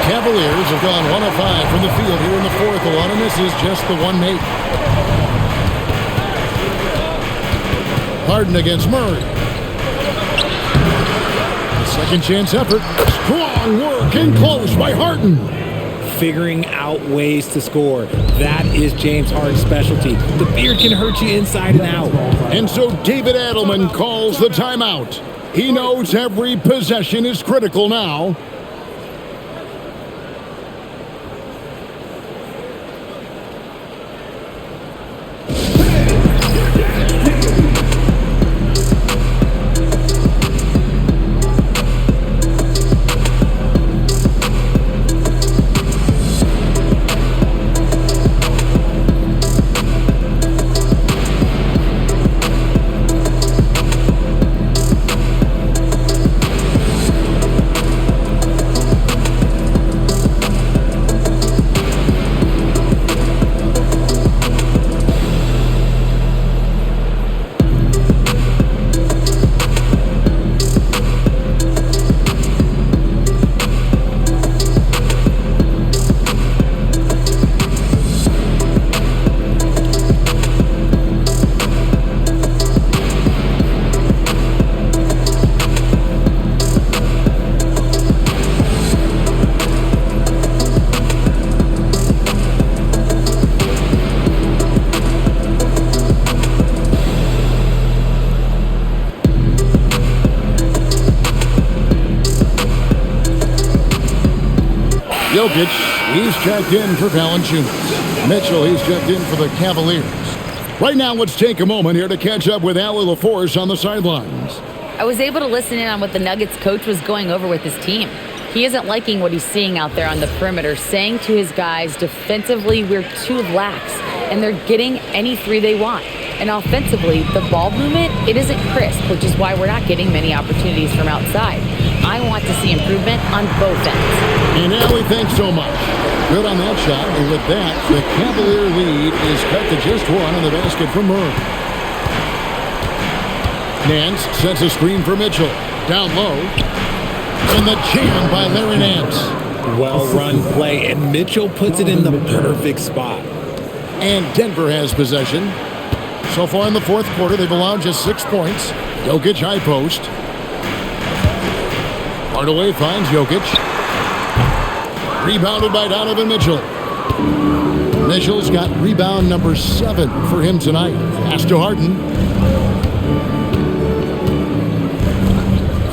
Cavaliers have gone 1 of 5 from the field here in the fourth. A lot of misses, just the one make. Harden against Murray. Second chance effort. Strong work in close by Harden. Figuring out ways to score. That is James Harden's specialty. The beard can hurt you inside and out. And so David Adelman calls the timeout. He knows every possession is critical now. Jokic, he's checked in for Valanciunas. Mitchell, he's checked in for the Cavaliers. Right now, let's take a moment here to catch up with Allie LaForce on the sidelines. I was able to listen in on what the Nuggets coach was going over with his team. He isn't liking what he's seeing out there on the perimeter, saying to his guys, defensively, we're too lax, and they're getting any three they want. And offensively, the ball movement, it isn't crisp, which is why we're not getting many opportunities from outside. I want to see improvement on both ends. And Allie, thanks so much. Good on that shot. And with that, the Cavalier lead is cut to just one in the basket from Murray. Nance sets a screen for Mitchell. Down low. And the jam by Larry Nance. Well-run play, and Mitchell puts it in the perfect spot. And Denver has possession. So far in the fourth quarter, they've allowed just 6 points. Jokic high post. Hardaway finds Jokic. Rebounded by Donovan Mitchell. Mitchell's got rebound number 7 for him tonight. Pass to Harden.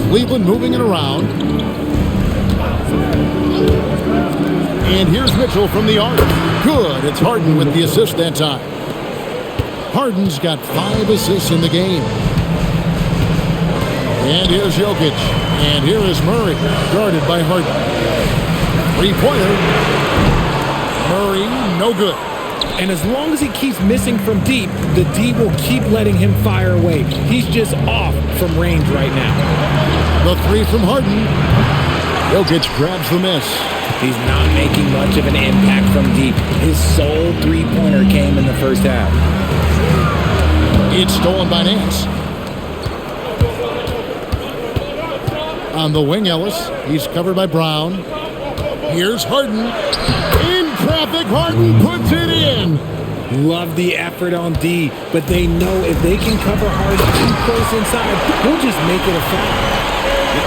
Cleveland moving it around. And here's Mitchell from the arc. Good. It's Harden with the assist that time. Harden's got 5 assists in the game. And here's Jokic. And here is Murray, guarded by Harden. Three-pointer. Murray, no good. And as long as he keeps missing from deep, the D will keep letting him fire away. He's just off from range right now. The three from Harden. Jokic grabs the miss. He's not making much of an impact from deep. His sole three-pointer came in the first half. It's stolen by Nance. On the wing, Ellis. He's covered by Brown. Here's Harden. In traffic, Harden puts it in. Love the effort on D, but they know if they can cover Harden too close inside, we'll just make it a foul.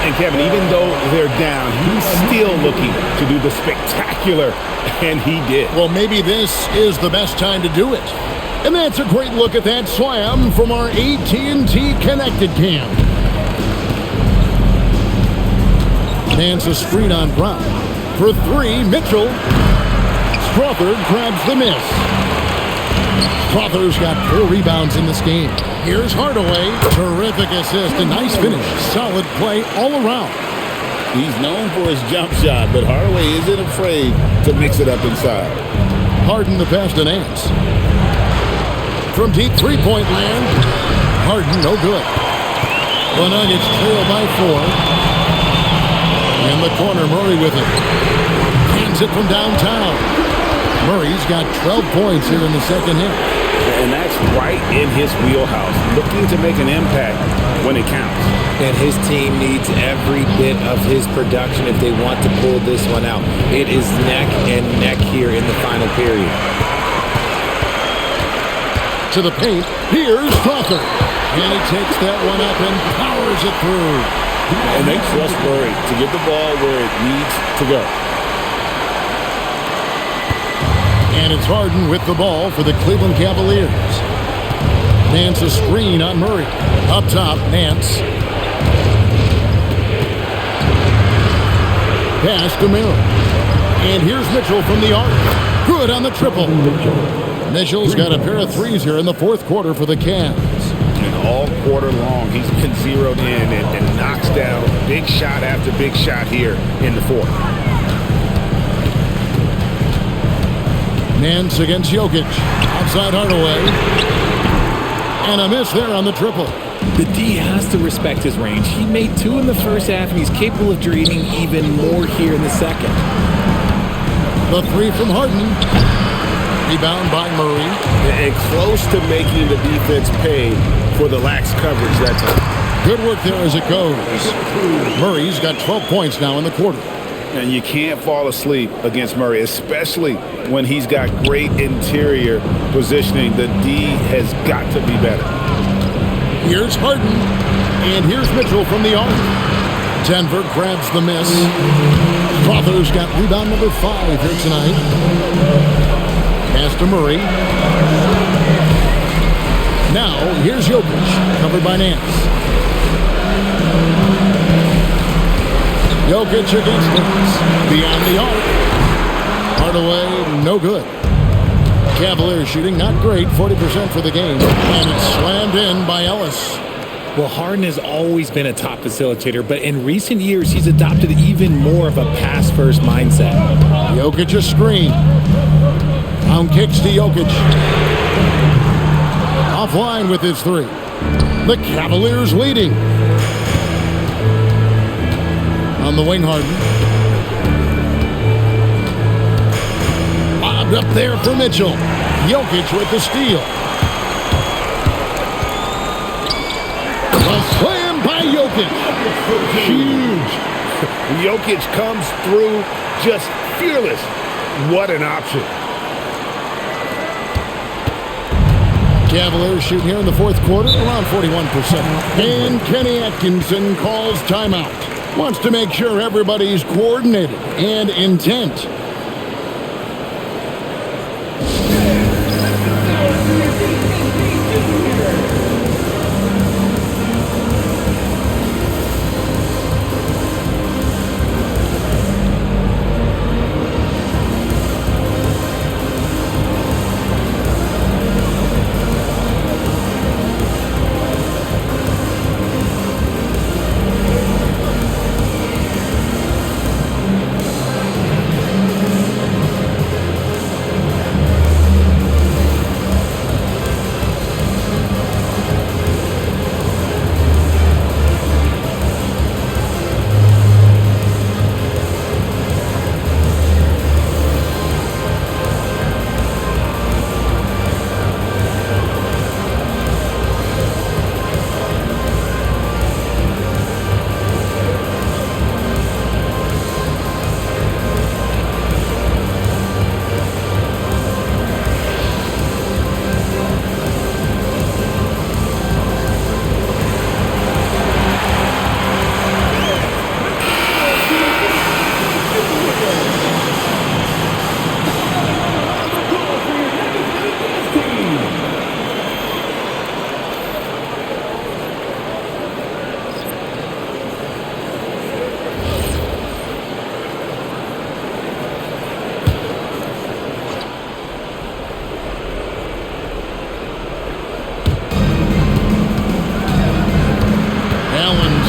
And Kevin, even though they're down, he's still looking to do the spectacular, and he did. Well, maybe this is the best time to do it. And that's a great look at that slam from our AT&T Connected Cam. Nance a screen on Brown. For 3, Mitchell. Strawther grabs the miss. Strawther's got 4 rebounds in this game. Here's Hardaway. Terrific assist. A nice finish. Solid play all around. He's known for his jump shot, but Hardaway isn't afraid to mix it up inside. Harden the pass to Nance. From deep three-point land. Harden, no good. The Nuggets trail by 4. In the corner, Murray with it. Hands it from downtown. Murray's got 12 points here in the second half. And that's right in his wheelhouse, looking to make an impact when it counts. And his team needs every bit of his production if they want to pull this one out. It is neck and neck here in the final period. To the paint, here's Strawther. And he takes that one up and powers it through. And they trust Murray to get the ball where it needs to go. And it's Harden with the ball for the Cleveland Cavaliers. Nance a screen on Murray. Up top, Nance. Pass to Miller. And here's Mitchell from the arc. Good on the triple. Mitchell's got a pair of threes here in the fourth quarter for the Cavs. And all quarter long, he's been zeroed in and knocks down big shot after big shot here in the fourth. Nance against Jokic. Outside Hardaway. And a miss there on the triple. The D has to respect his range. He made 2 in the first half, and he's capable of draining even more here in the second. The 3 from Harden. Rebound by Murray. And close to making the defense pay for the lax coverage that time. Good work there as it goes. Murray's got 12 points now in the quarter. And you can't fall asleep against Murray, especially when he's got great interior positioning. The D has got to be better. Here's Harden. And here's Mitchell from the arc. Denver grabs the miss. Crothers got rebound number 5 here tonight. Pass to Murray. Now, here's Jokic, covered by Nance. Jokic against Nance. Beyond the arc. Hardaway, no good. Cavaliers shooting not great, 40% for the game. And it's slammed in by Ellis. Well, Harden has always been a top facilitator, but in recent years, he's adopted even more of a pass-first mindset. Jokic a screen. Down kicks to Jokic. Offline with his 3. The Cavaliers leading. On the wing, Harden. Lobbed up there for Mitchell. Jokic with the steal. A slam by Jokic. Huge. Jokic comes through just fearless. What an option. Cavaliers shooting here in the fourth quarter, around 41%. And Kenny Atkinson calls timeout. Wants to make sure everybody's coordinated and intent.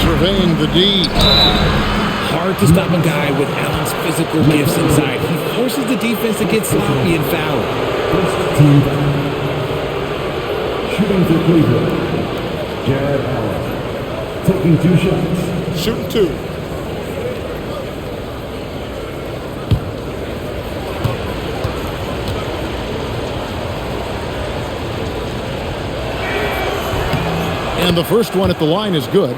Surveying the D. Hard to stop a guy with Allen's physical gifts inside. He forces the defense to get sloppy and foul. First team shooting for Cleveland. Jared Allen taking 2 shots. Shooting 2. And the first one at the line is good.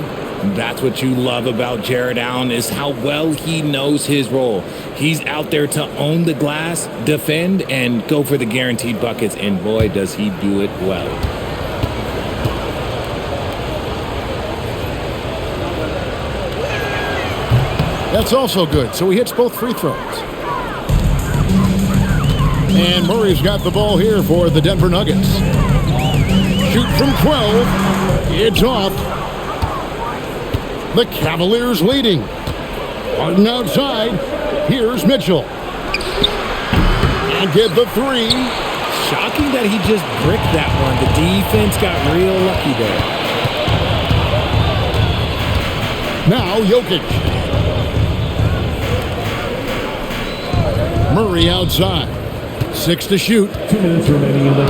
That's what you love about Jared Allen is how well he knows his role. He's out there to own the glass, defend, and go for the guaranteed buckets, and boy, does he do it well. That's also good, so he hits both free throws. And Murray's got the ball here for the Denver Nuggets. Shoot from 12. It's off. The Cavaliers leading. Harden outside. Here's Mitchell. And get the three. Shocking that he just bricked that one. The defense got real lucky there. Now Jokic. Murray outside. 6 to shoot. 2 minutes remaining in the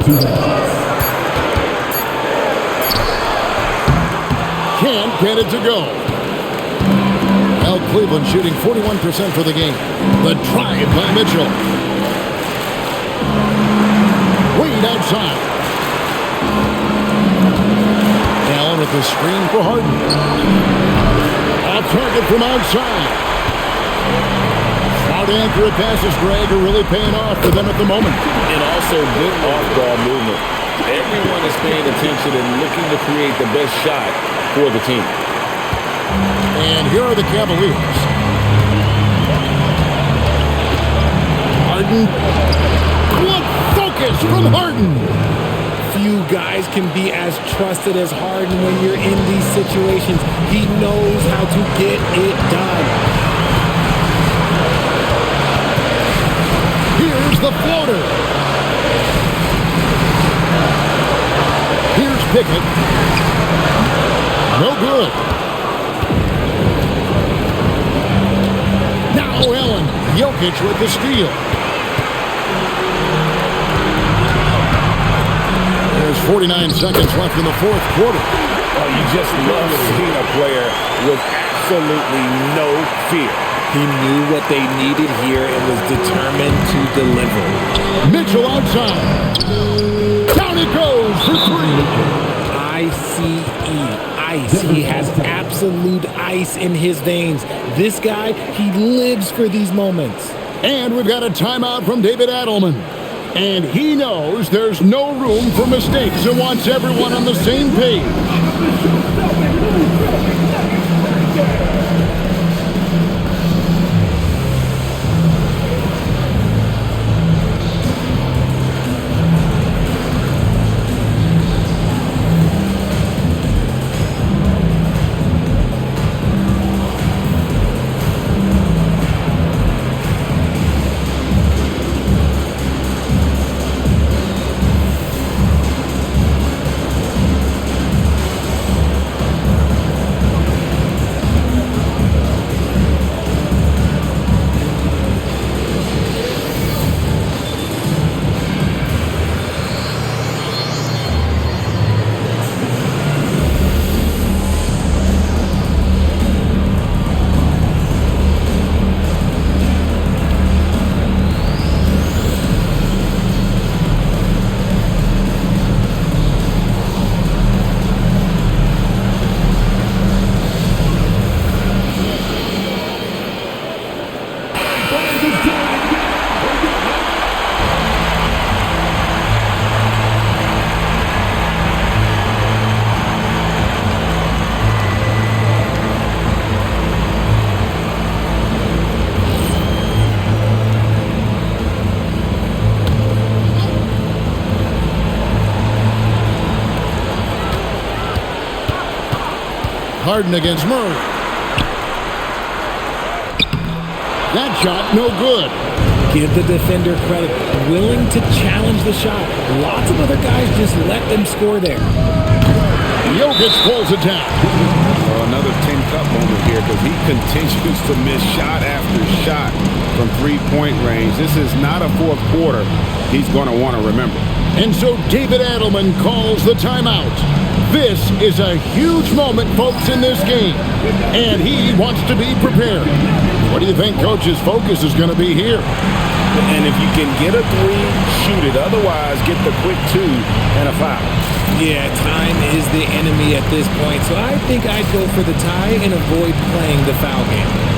2 minutes. Can't get it to go. Now Cleveland shooting 41% for the game. The drive by Mitchell. Wade outside. Allen with the screen for Harden. Off target from outside. Smart accurate passes, Greg, are really paying off for them at the moment. And also good off-ball movement. Everyone is paying attention and looking to create the best shot for the team. And here are the Cavaliers. Harden. What focus from Harden. Few guys can be as trusted as Harden when you're in these situations. He knows how to get it done. Here's the floater. Here's Pickett. No good. Now Allen. Jokic with the steal. There's 49 seconds left in the fourth quarter. Oh, you just love seeing a player with absolutely no fear. He knew what they needed here and was determined to deliver. Mitchell outside. Down it goes for three. Ice. He has absolute ice in his veins. This guy, he lives for these moments. And we've got a timeout from David Adelman. And he knows there's no room for mistakes and wants everyone on the same page. Harden against Murray. That shot, no good. Give the defender credit. Willing to challenge the shot. Lots of other guys just let them score there. Jokic pulls it down. Another 10-cup moment here because he continues to miss shot after shot from three-point range. This is not a fourth quarter he's going to want to remember. And so David Adelman calls the timeout. This is a huge moment, folks, in this game. And he wants to be prepared. What do you think Coach's focus is going to be here? And if you can get a three, shoot it. Otherwise, get the quick two and a foul. Yeah, time is the enemy at this point. So I think I'd go for the tie and avoid playing the foul game.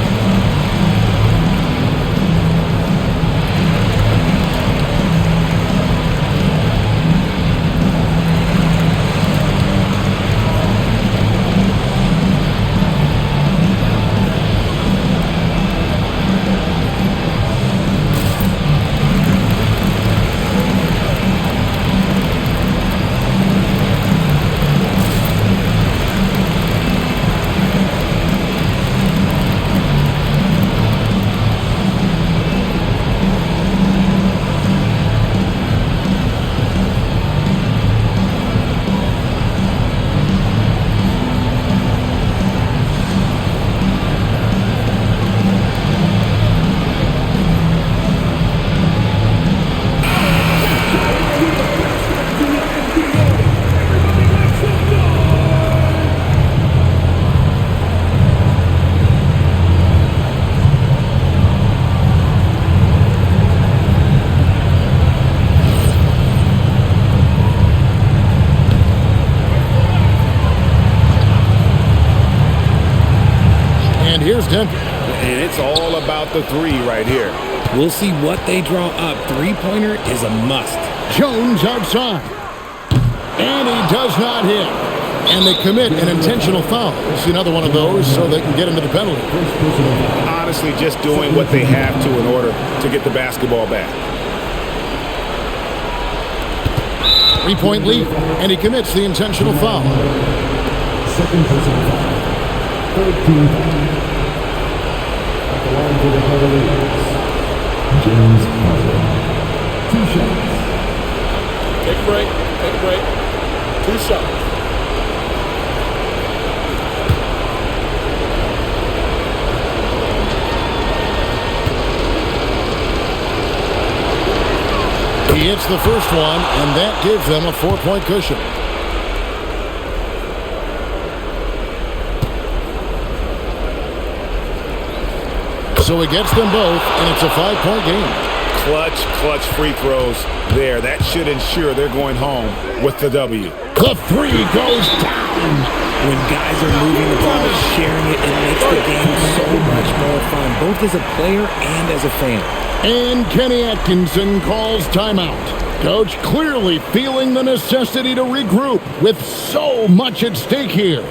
Here's Denver. And it's all about the three right here. We'll see what they draw up. Three-pointer is a must. Jones outside. And he does not hit. And they commit an intentional foul. We'll see another one of those so they can get into the penalty. Honestly, just doing what they have to in order to get the basketball back. 3-point lead, and he commits the intentional foul. Second personal foul. Third team foul. At the line for the Cavaliers, James Harden. 2 shots. Take a break. Take a break. 2 shots. He hits the first one, and that gives them a 4-point cushion. So he gets them both, and it's a 5-point game. Clutch free throws there. That should ensure they're going home with the W. The three goes down. When guys are moving the ball, sharing it, it makes the game so much more fun, both as a player and as a fan. And Kenny Atkinson calls timeout. Coach clearly feeling the necessity to regroup with so much at stake here.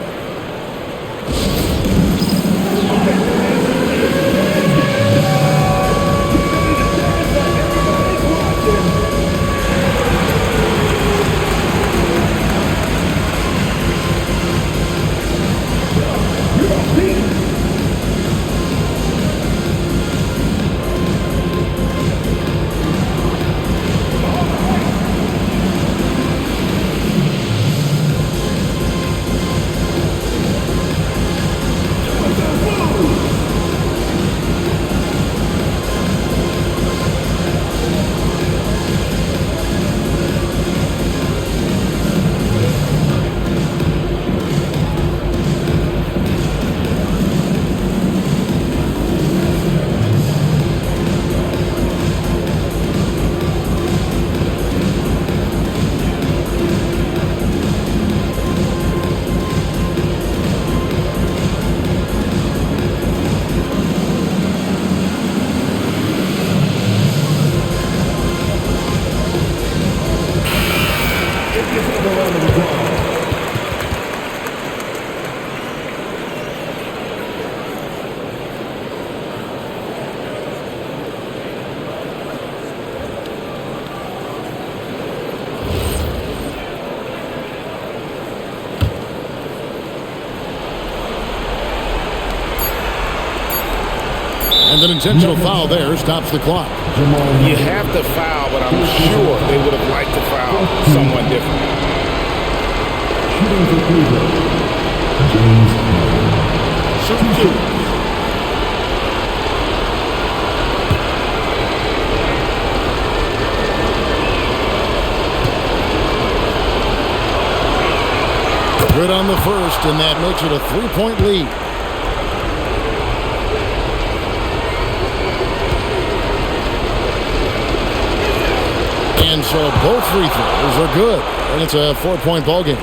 And an intentional foul there stops the clock. You have to foul, but I'm sure they would have liked to foul someone different. Shooting for Cleveland, James Harden. Shoot 2. Good on the first, and that makes it a 3-point lead. And so both free throws are good, and it's a 4-point ball game.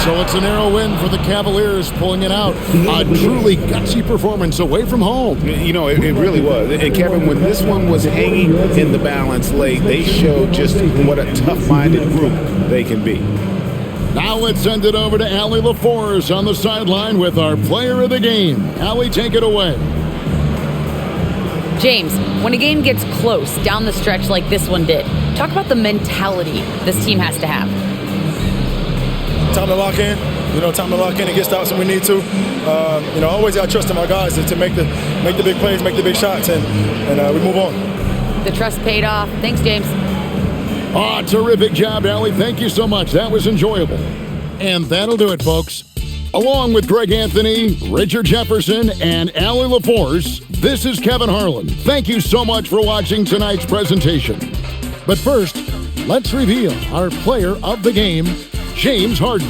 So it's a narrow win for the Cavaliers, pulling it out. A truly gutsy performance away from home. You know, it really was. And Kevin, when this one was hanging in the balance late, they showed just what a tough-minded group they can be. Now let's send it over to Allie LaForce on the sideline with our player of the game. Allie, take it away. James, when a game gets close down the stretch like this one did, talk about the mentality this team has to have. Time to lock in. Time to lock in and get stops when we need to. Always got to trust in my guys to make the big plays, make the big shots, and we move on. The trust paid off. Thanks, James. Oh, terrific job, Allie. Thank you so much. That was enjoyable. And that'll do it, folks. Along with Greg Anthony, Richard Jefferson, and Allie LaForce, this is Kevin Harlan. Thank you so much for watching tonight's presentation. But first, let's reveal our player of the game, James Harden.